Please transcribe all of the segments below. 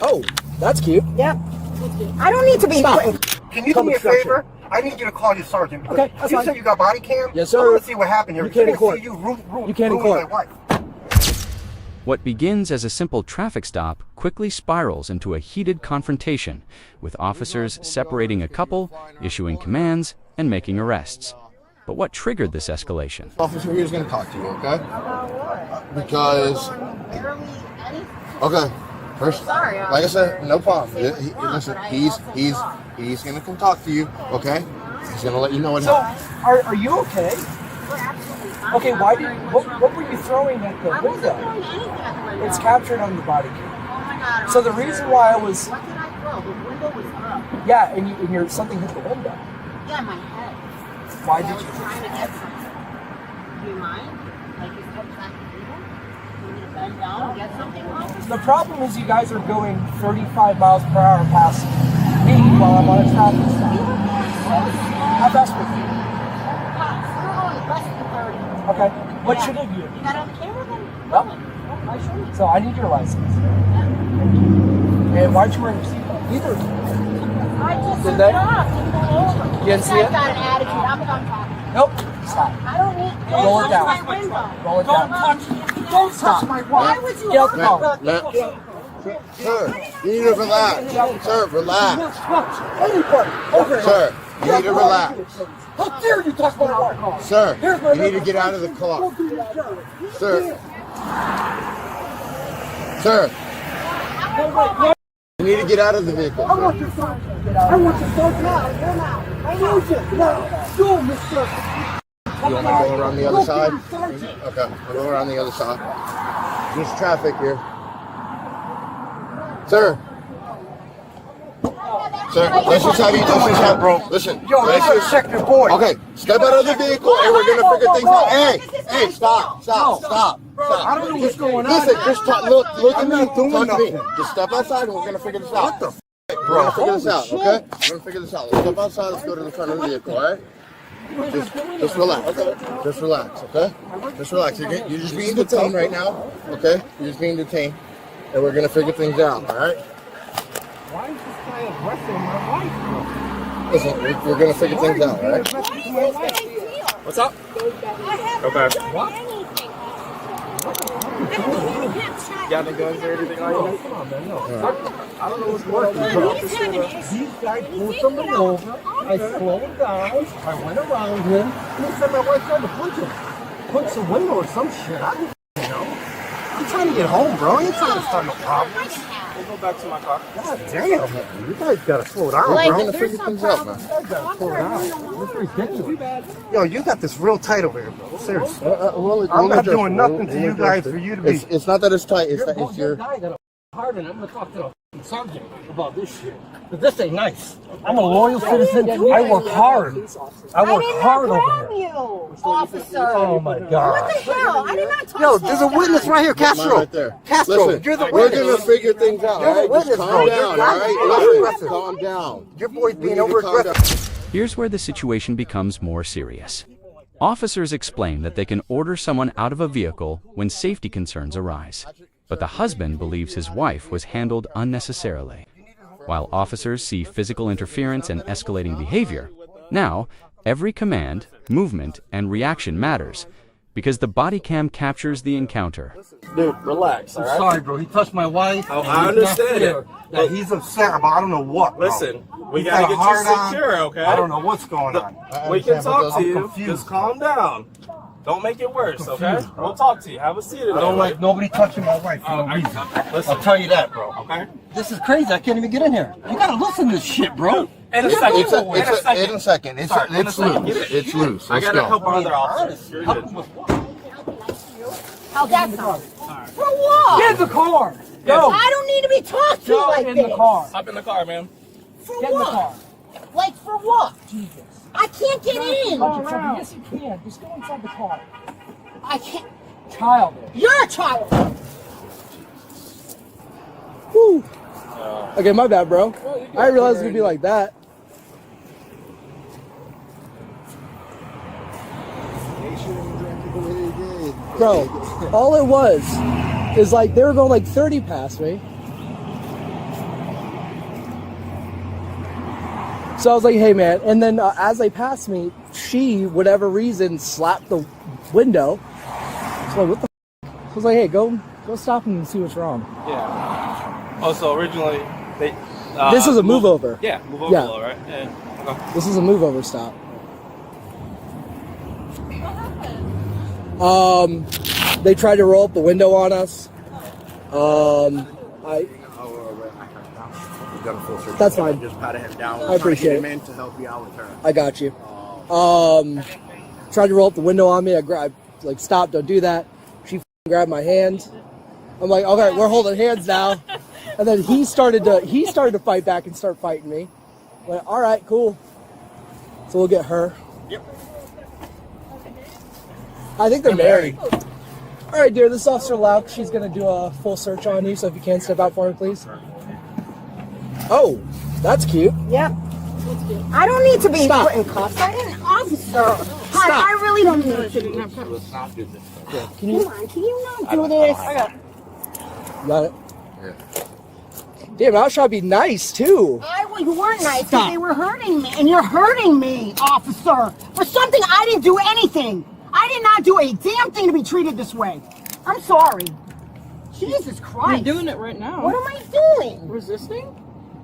Oh, that's cute. Yep. I don't need to be. Can you do me a favor? I need you to call your sergeant. Because okay, that's you fine. said you got body cam? Yes, sir. I want to see what happened here. You can't in court. You can't in court. My wife. What begins as a simple traffic stop quickly spirals into a heated confrontation, with officers separating a couple, issuing commands, and making arrests. But what triggered this escalation? Officer here is going to talk to you, okay? About what? Because, Barely anything. okay, first, Sorry, like I said, no problem. Listen, He's going to come talk to you, okay? He's going to let you know what So, happened. are you okay? We're absolutely fine. Okay, why did what were you throwing at the I wasn't window? throwing anything at the window. It's captured on the body cam. Oh my God. So the officer. reason why I was What did I throw? The window was up. yeah, and you're something hit the window. Yeah, my head. Why I did was you? trying to get something. Do you mind? Like you stepped back the table? You want me to bend down and get something, officer? The problem is you guys are going 35 miles per hour past me while I'm on a traffic stop. How fast were you? We're going less than 30. Okay. What should have you? You got it on the camera then? No. I show you. So I need your license. And why'd you wear your seatbelt? Neither of you. I just Did took they? it off. Didn't go over. You didn't see This it? guy's got an attitude. I'm talking. Nope. Stop. I don't need. Roll it Don't down. touch my window. Roll it down. Don't Stop. touch my wife. Why would you? Get out the Let- car. let- Sir, you need to relax. Sir, relax. Anybody. Okay. Sir, you need to relax. How dare you touch my wife? Sir, Here's my you need to get out of the car. Go do your job. Sir. Sir, you need to get out of the vehicle. I want your son. I want your son now. You're now. I need you now. Go, mister. You want me to go around the other side? Okay, we'll go around the other side. There's traffic here. Sir. Sir, let's just have, bro. Listen. Yo, you let's gotta just- check your boy. Okay, step out of the vehicle and we're gonna figure things out. Hey, stop. I don't know what's going on. Listen, just look at me, I'm not doing talk to me. nothing. Just step outside and we're gonna figure this out. What the We're gonna figure this out, okay? We're gonna figure this out. Let's step outside, let's go to the front of the vehicle, alright? Just relax. Just relax, okay? Just relax. You're just being detained right now, okay? You're just being detained. And we're gonna figure things out, alright? Why is this guy aggressing my wife? Listen, we're gonna figure things out, alright? What's up? Okay. What? Got any guns or anything like that? Come on, man, no. I don't know what's working. These guys pulled somebody over. I slowed him down. I went around him. And he said my wife tried to punch him. Punch the window or some shit. I don't know. I'm trying to get home, bro. I ain't trying to start no problems. We'll go back to my car. God damn, man. You guys gotta slow down, We're bro. gonna figure things out, man. You guys gotta slow down. This is ridiculous. Yo, you got this real tight over here, bro. Seriously. I'm not doing nothing to you guys for you to be. It's not that it's tight, it's that it's your... guy got a hard and I'm gonna talk to the sergeant about this shit. But this ain't nice. I'm a loyal citizen. I work hard. I work hard over here. Officer. Oh my God. What the hell? I did not touch Yo, this there's a witness guy. right here, Mine Castro. right there. Castro, Listen, you're the we're witness. gonna figure things out, You're the alright? Just witness, calm bro. down, You're alright? aggressive. Listen, calm down. Your boy's We being need to over calm aggressive. down. Here's where the situation becomes more serious. Officers explain that they can order someone out of a vehicle when safety concerns arise. But the husband believes his wife was handled unnecessarily. While officers see physical interference and escalating behavior, now every command, movement, and reaction matters, because the body cam captures the encounter. Dude, relax, all right? Sorry, bro. He touched my wife. Oh, and I he's understand not fair. it. That he's upset about I don't know what. Bro. Listen, we He's gotta got a get hard you on. secure, okay? I don't know what's going on. We can talk to I'm you. confused. Just calm down. Don't make it worse, okay? Confused, bro. We'll talk to you. Have a seat in I don't there, like nobody touching my wife for no reason. Listen, I'll tell you that, bro. okay? This is crazy. I can't even get in here. You gotta listen to this shit, bro. In a second. It's in a second. It's Sorry, in a second. loose. It's loose. I Let's gotta go. help our other officers. You're Help good. him with what? How's that sound? For what? Get in the car. Go. I don't need to be talked to Go like in this. the car. Hop in the car, man. For Get in the what? car. Like for what? Jesus. I can't get in. Yes, you can. Just go inside the car. I can't. Childish. You're a child. Whew. Okay, my bad, bro. I didn't realize it would be like that. Bro, all it was is like they were going like 30 past me. So I was like, hey man, and then as they passed me, she, whatever reason, slapped the window. So like, what the f-? I was like, hey, go stop him and see what's wrong. Yeah. Oh, so originally they. This is a move over. Yeah, move over, Yeah. right? Yeah. Okay. This is a move over stop. They tried to roll up the window on us. That's fine. Just pat him down. I appreciate it. Man, to help you out with her. I got you. Tried to roll up the window on me. I like, stop, don't do that. She grabbed my hand. I'm like, okay, we're holding hands now. And then he started to fight back and start fighting me. I'm like, all right, cool. So we'll get her. Yep. I think they're married. All right, dear, this is Officer Lauk. She's going to do a full search on you, so if you can step out for me, please. Oh, that's cute. Yep. I don't need to be Stop. put in cuffs. I didn't, officer. Hi, I really don't need to be. Can you? Come on, can you not do this? Got it. Damn, I was trying to be nice too. You weren't nice because they were hurting me, and you're hurting me, officer, for something I didn't do anything. I did not do a damn thing to be treated this way. I'm sorry. Jesus Christ. You're doing it right now. What am I doing? Resisting?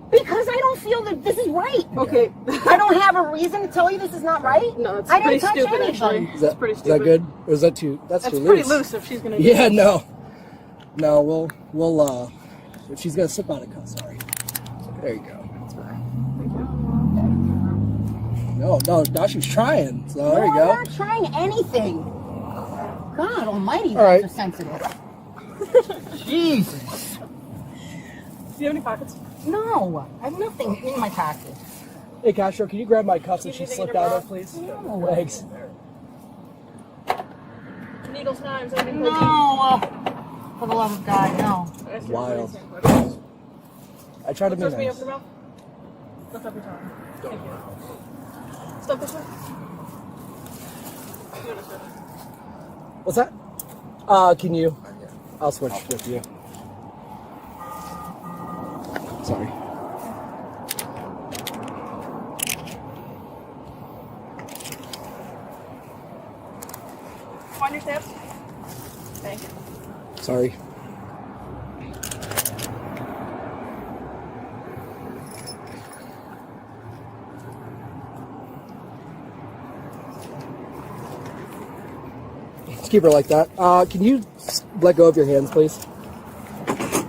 Because I don't feel that this is right. Okay. I don't have a reason to tell you this is not right. No, it's I pretty didn't touch stupid, anybody. actually. Is that, It's pretty is stupid. that good? Or is that too? That's It's too pretty loose. loose if she's gonna do Yeah, that. no. We'll if she's gonna slip out of cuffs, sorry. There you go. That's fine. No, now she's trying. So there you go. I'm not trying anything. God almighty, All right. that's sensitive. Jesus. Do you have any pockets? No, I have nothing in my pocket. Hey, Castro, can you grab my cuffs that she slipped out of, please? No. Thanks. Needles, knives, anything. No. For the love of God, no. Wild. I try to be Touch me nice. up your mouth. Lift up your tongue. Thank you. Step this way. What's that? Can you? I'll switch with you. Sorry. Find your steps. Thank you. Sorry. Let's keep her like that. Can you let go of your hands, please?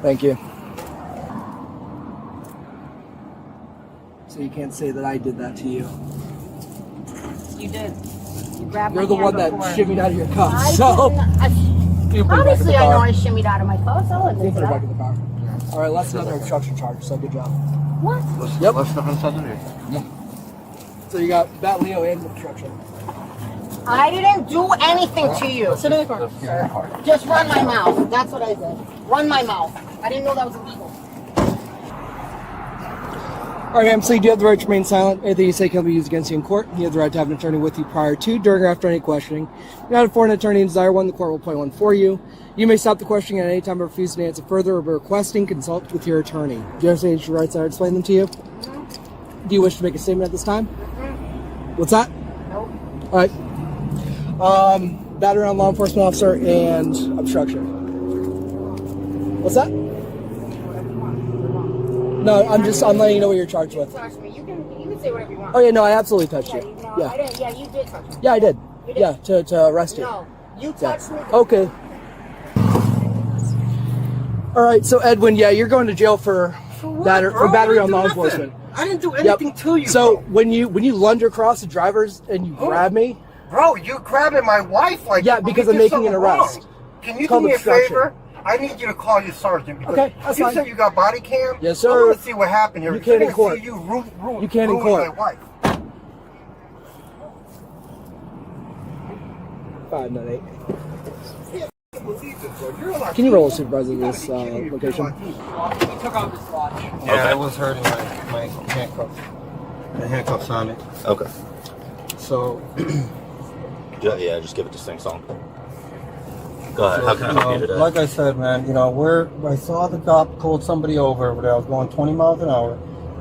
Thank you. So you can't say that I did that to you. You did. You grabbed You're my the hand one that before. shimmied out of your I cuffs. So didn't- you put it back in the Obviously, I know car. I shimmied out of my cuffs. I'll You admit put it back that. in the car. All right, that's another obstruction charge. So good job. What? Yep. Let's step inside the vehicle. So you got Bat Leo and obstruction. I didn't do anything to you. Sit in the car. Just run my mouth. That's what I did. Run my mouth. I didn't know that was illegal. All right, ma'am, so you do have the right to remain silent. Anything you say can be used against you in court. You have the right to have an attorney with you prior to, during, or after any questioning. If you're not for an attorney and desire one, the court will appoint one for you. You may stop the questioning at any time or refuse to answer further or be requesting consult with your attorney. Do you understand your rights? I explain them to you. Do you wish to make a statement at this time? What's that? Nope. All right. Battery on law enforcement officer and obstruction. What's that? No, I'm letting you know what you're charged with. Touch me. You can say whatever you want. Oh yeah, no, I absolutely touched Yeah, you. no, I Yeah, didn't. Yeah, you did touch me. yeah, I did. You did? Yeah, to arrest you. No, you Yeah. touched me. Okay. All right, so Edwin, yeah, you're going to jail for battery on law enforcement. I didn't do Yep. anything to you. So bro. when you lunge across the drivers and you grab me, Bro, you grabbing my wife like Yeah, that, because we I'm did making an something arrest. wrong. Can you It's do called me a obstruction. favor? I need you to call your sergeant because Okay, that's you fine. said you got body cam. Yes, I sir. want to see what happened here. You because can't I in court. See you ruin You can't in ruin court. my wife. 598. Believe this, bro. You're like- Can you roll a supervisor You to gotta this be kidding me if you're location? like this. He took off his watch. Yeah, I was hurting my handcuffs. The handcuffs on it. Okay. So, Yeah, just give it to Sing Song. Go ahead. How can I help you today? like I said, man, I saw the cop pulled somebody over, but I was going 20 miles an hour.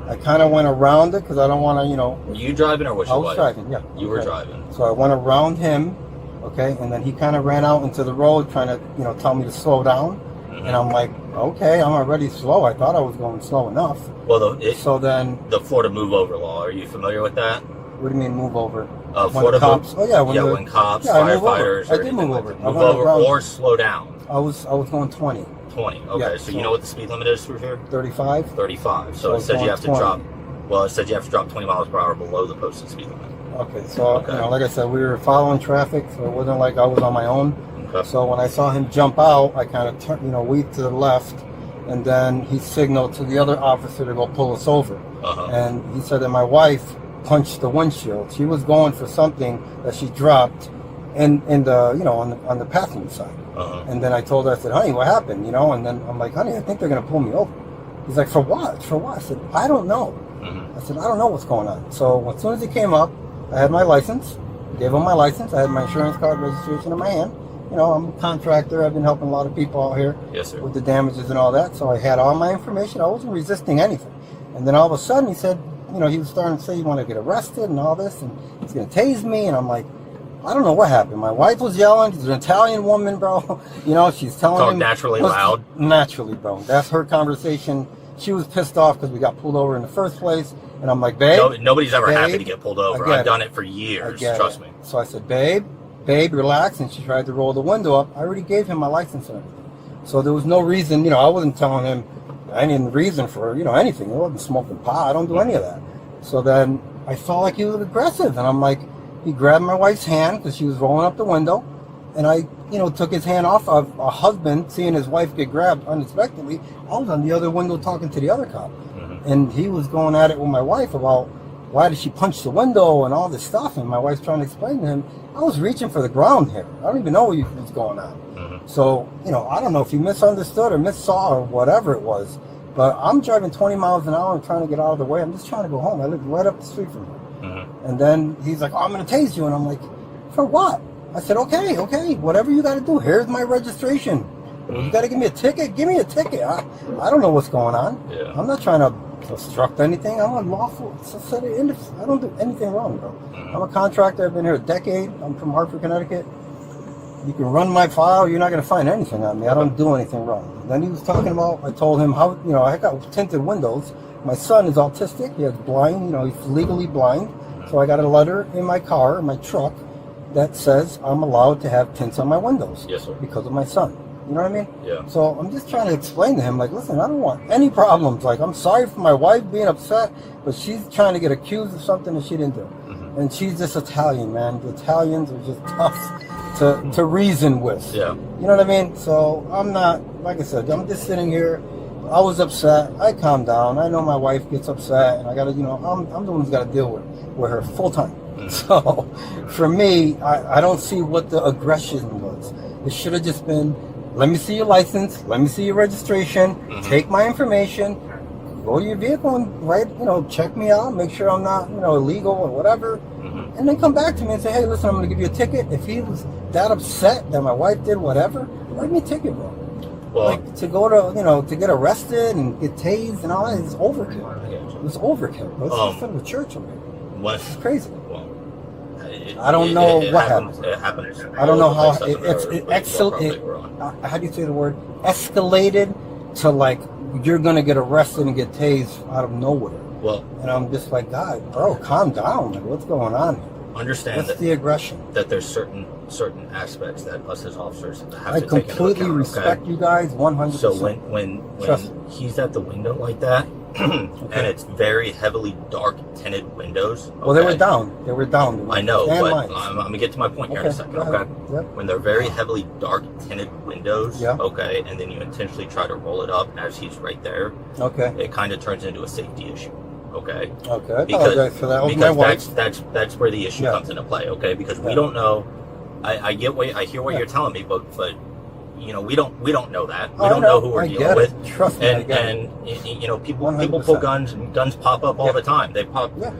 I kind of went around it because I don't want to, you know. Were you driving or was I your was wife? driving, yeah. You were Okay. driving. So I went around him, okay, and then he kind of ran out into the road trying to, you know, tell me to slow down. Mm-hmm. And I'm like, okay, I'm already slow. I thought I was going slow enough. Well, so then, the Florida move over law, are you familiar with that? what do you mean move over? Florida cops. move, Oh yeah, when cops, I move over. firefighters, I or did anything move like over. that. I Move went over around- or slow down. I was going 20. 20. Okay, Yeah, so you know what the speed limit is through here? 35. 35. So So it says you going have to 20. drop. Well, it said you have to drop 20 miles per hour below the posted speed limit. Okay, so Okay. you know, like I said, we were following traffic, so it wasn't like I was on my own. Okay. So when I saw him jump out, I kind of turned, you know, weaved to the left, and then he signaled to the other officer to go pull us over. Uh-huh. And he said that my wife punched the windshield. She was going for something that she dropped in the, you know, on the passenger side. Uh-huh. And then I told her, I said, honey, what happened? You know, and then I'm like, honey, I think they're gonna pull me over. He's like, for what? For what? I said, I don't know. Mm-hmm. I said, I don't know what's going on. So as soon as he came up, I had my license. Gave him my license. I had my insurance card, registration in my hand. You know, I'm a contractor. I've been helping a lot of people out here Yes, sir. with the damages and all that. So I had all my information. I wasn't resisting anything. And then all of a sudden he said, you know, he was starting to say, you want to get arrested and all this, and he's going to tase me. And I'm like, I don't know what happened. My wife was yelling. She's an Italian woman, bro. You know, she's telling Talk him. naturally loud. Naturally, bro. That's her conversation. She was pissed off because we got pulled over in the first place. And I'm like, babe. Nobody's ever happy babe, to get pulled over. I get I've done it. it for years. I get Trust it. me. So I said, babe, relax. And she tried to roll the window up. I already gave him my license and everything. So there was no reason, you know, I wasn't telling him any reason for, you know, anything. I wasn't smoking pot. I don't do any of that. So then I felt like he was aggressive. And I'm like, he grabbed my wife's hand because she was rolling up the window. And I, you know, took his hand off of a husband seeing his wife get grabbed unexpectedly. I was on the other window talking to the other cop. Mm-hmm. And he was going at it with my wife about why did she punch the window and all this stuff. And my wife's trying to explain to him, I was reaching for the ground here. I don't even know what was going on. Mm-hmm. So, you know, I don't know if he misunderstood or missaw or whatever it was. But I'm driving 20 miles an hour and trying to get out of the way. I'm just trying to go home. I live right up the street from him. Mm-hmm. And then he's like, oh, I'm going to tase you. And I'm like, for what? I said, okay, whatever you got to do. Here's my registration. You got to give me a ticket? Give me a ticket. I don't know what's going on. Yeah. I'm not trying to obstruct anything. I'm unlawful. I don't do anything wrong, bro. Mm-hmm. I'm a contractor. I've been here a decade. I'm from Hartford, Connecticut. You can run my file. You're not going to find anything on me. I don't do anything wrong. And then he was talking about, I told him how, you know, I got tinted windows. My son is autistic. He has blind, you know, he's legally blind. So I got a letter in my car, in my truck, that says I'm allowed to have tints on my windows. Yes, sir. Because of my son. You know what I mean? Yeah. So I'm just trying to explain to him, like, listen, I don't want any problems. Like, I'm sorry for my wife being upset, but she's trying to get accused of something that she didn't do. Mm-hmm. And she's just Italian, man. The Italians are just tough to reason with. Yeah. You know what I mean? So I'm not, like I said, I'm just sitting here. I was upset. I calmed down. I know my wife gets upset, and I got to, you know, I'm the one who's got to deal with her full time. Mm-hmm. So for me, I don't see what the aggression was. It should have just been, let me see your license, let me see your registration, take my information, go to your vehicle and check me out, make sure I'm not, illegal or whatever, and then come back to me and say, hey, listen, I'm going to give you a ticket. If he was that upset that my wife did whatever, write me a ticket, bro. Well, like, to go to, to get arrested and get tased and all that is overkill. It was overkill, bro. It's in the church over here. It's crazy. Well, I don't know what happens. happened. It happens. I don't know how how do you say the word? Escalated to, like, you're going to get arrested and get tased out of nowhere. Well, and I'm just like, God, bro, calm down. Like, what's going on here? Understand What's the aggression? That there's certain aspects that us as officers have to take into account. I completely respect you guys 100%. So when he's at the window like that, and it's very heavily dark tinted windows. Okay? Well, they were down. They were down. I know, but I'm going to get to my point here in a second. Okay. Yep. When they're very heavily dark tinted windows. Yeah. Okay, and then you intentionally try to roll it up as he's right there. Okay. It kind of turns into a safety issue. Okay. Okay. I apologize for that. Because that's where the issue comes into play. Okay. Because we don't know. I hear what you're telling me, but we don't know that. We don't know who we're dealing with. Trust me. And people 100%. Pull guns and guns pop up all the time. They pop. Yeah.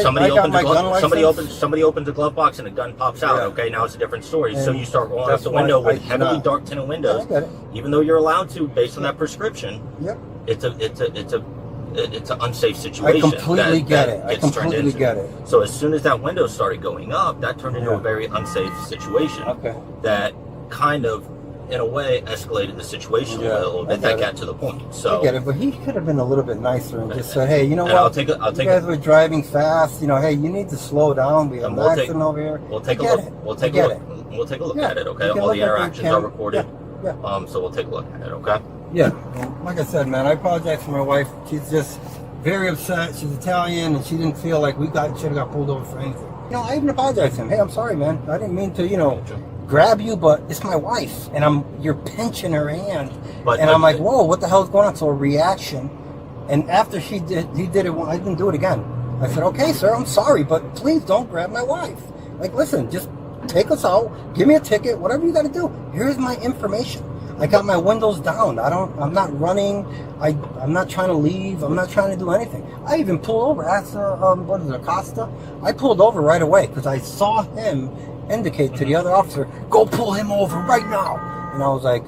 Somebody opens a glove box and a gun pops out. Okay, now it's a different story. So you start rolling up the window with heavily dark tinted windows, even though you're allowed to based on that prescription. Yep. It's a it's an unsafe situation. I completely get it. I gets turned completely into. get it. So as soon as that window started going up, that turned into a very unsafe situation. Okay. That kind of, in a way, escalated the situation a little bit. That got to the point. So I get it, but he could have been a little bit nicer and just said, "Hey, you know and what? I'll take you guys were driving fast. You know, hey, you need to slow down. We have an accident over here. We'll take a look. We'll take a look. We'll take a look at it. Okay. All the interactions are recorded. Yeah. So we'll take a look at it. Okay. Yeah. Like I said, man, I apologize for my wife. She's just very upset. She's Italian, and she didn't feel like should have got pulled over for anything. You know, I even apologized to him. Hey, I'm sorry, man. I didn't mean to, grab you, but it's my wife, and you're pinching her hand, and I'm like, whoa, what the hell's going on? So a reaction, and after he did it. I didn't do it again. I said, okay, sir, I'm sorry, but please don't grab my wife. Like, listen, just take us out, give me a ticket, whatever you got to do. Here's my information. I got my windows down. I'm not running. I'm not trying to leave. I'm not trying to do anything. I even pulled over. Asked Acosta. I pulled over right away because I saw him indicate to the other officer, go pull him over right now. And I was like,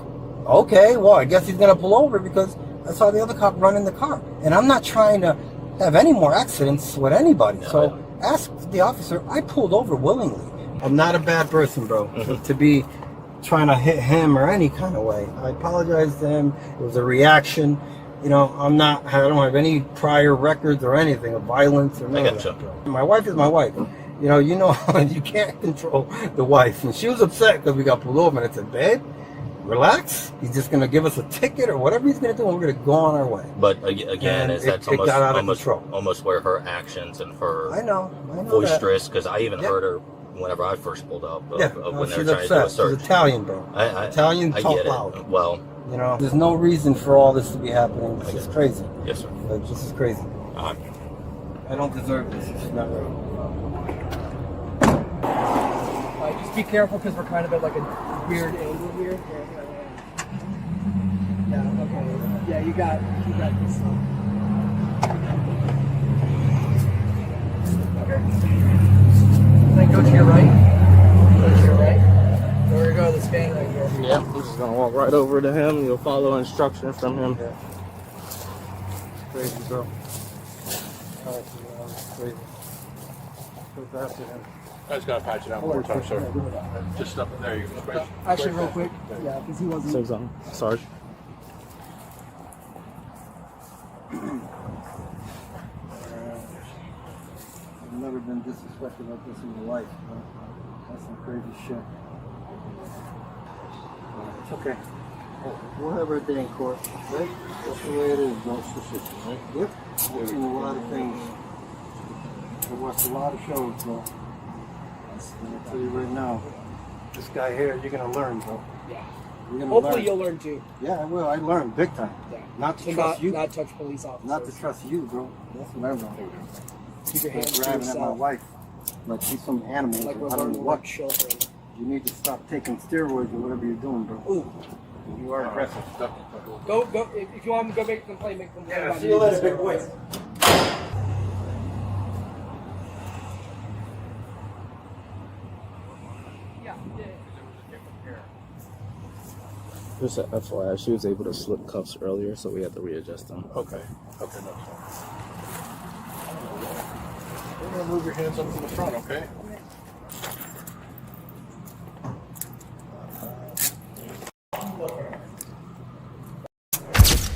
okay, well, I guess he's going to pull over because I saw the other cop run in the car. And I'm not trying to have any more accidents with anybody. So ask the officer. I pulled over willingly. I'm not a bad person, bro, to be trying to hit him or any kind of way. I apologize to him. It was a reaction. I don't have any prior records or anything of violence or none of that. My wife is my wife. You can't control the wife. And she was upset because we got pulled over. And I said, babe, relax. He's just going to give us a ticket or whatever he's going to do, and we're going to go on our way. But again, that's almost where her actions and her I know boisterous, because I even heard her whenever I first pulled up when they were trying to do a search. She's Italian, bro. Italian talk loud. Well, there's no reason for all this to be happening. This is crazy. Yes, sir. This is crazy. I don't deserve this. It's not right. Just be careful because we're kind of at like a weird angle here. Yeah, okay. Yeah, you got this. Okay. Then go to your right. Go to your right. There we go, the span right here. Yeah, I'm just gonna walk right over to him. You'll follow instructions from him. Yeah. Crazy, bro. Crazy. Go after him. I just gotta patch it out one more time, sir. Just up there, you go. Actually, real quick. Yeah, because he wasn't. Say something, Sarge. I've never been disrespected like this in my life. That's some crazy shit. It's okay. We'll have our day in court, right? That's the way it is, bro. It's the system, right? Yep. I've seen a lot of things. I've watched a lot of shows, bro. I'll tell you right now, this guy here, you're gonna learn, bro. Yeah. Hopefully you'll learn too. Yeah, I will. I learned big time. Yeah. Not to trust you. Not touch police officers. Not to trust you, bro. That's what I learned. Keep your hands to grabbing at my yourself. wife like she's some animal. Like we're I don't know learning what. like children. You need to stop taking steroids or whatever you're doing, bro. Ooh. You are aggressive. Go. If you want me to go make a complaint, make a complaint. Yeah, about see you me. later, big boy. Just an FYI, she was able to slip cuffs earlier, so we had to readjust them. Okay. No problem. You're gonna move your hands up to the front, okay?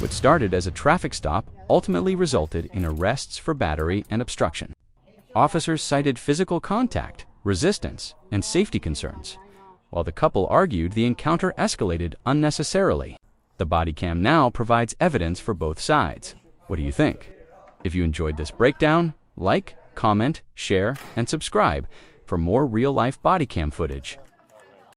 What started as a traffic stop ultimately resulted in arrests for battery and obstruction. Officers cited physical contact, resistance, and safety concerns, while the couple argued the encounter escalated unnecessarily. The body cam now provides evidence for both sides. What do you think? If you enjoyed this breakdown, like, comment, share, and subscribe for more real-life body cam footage.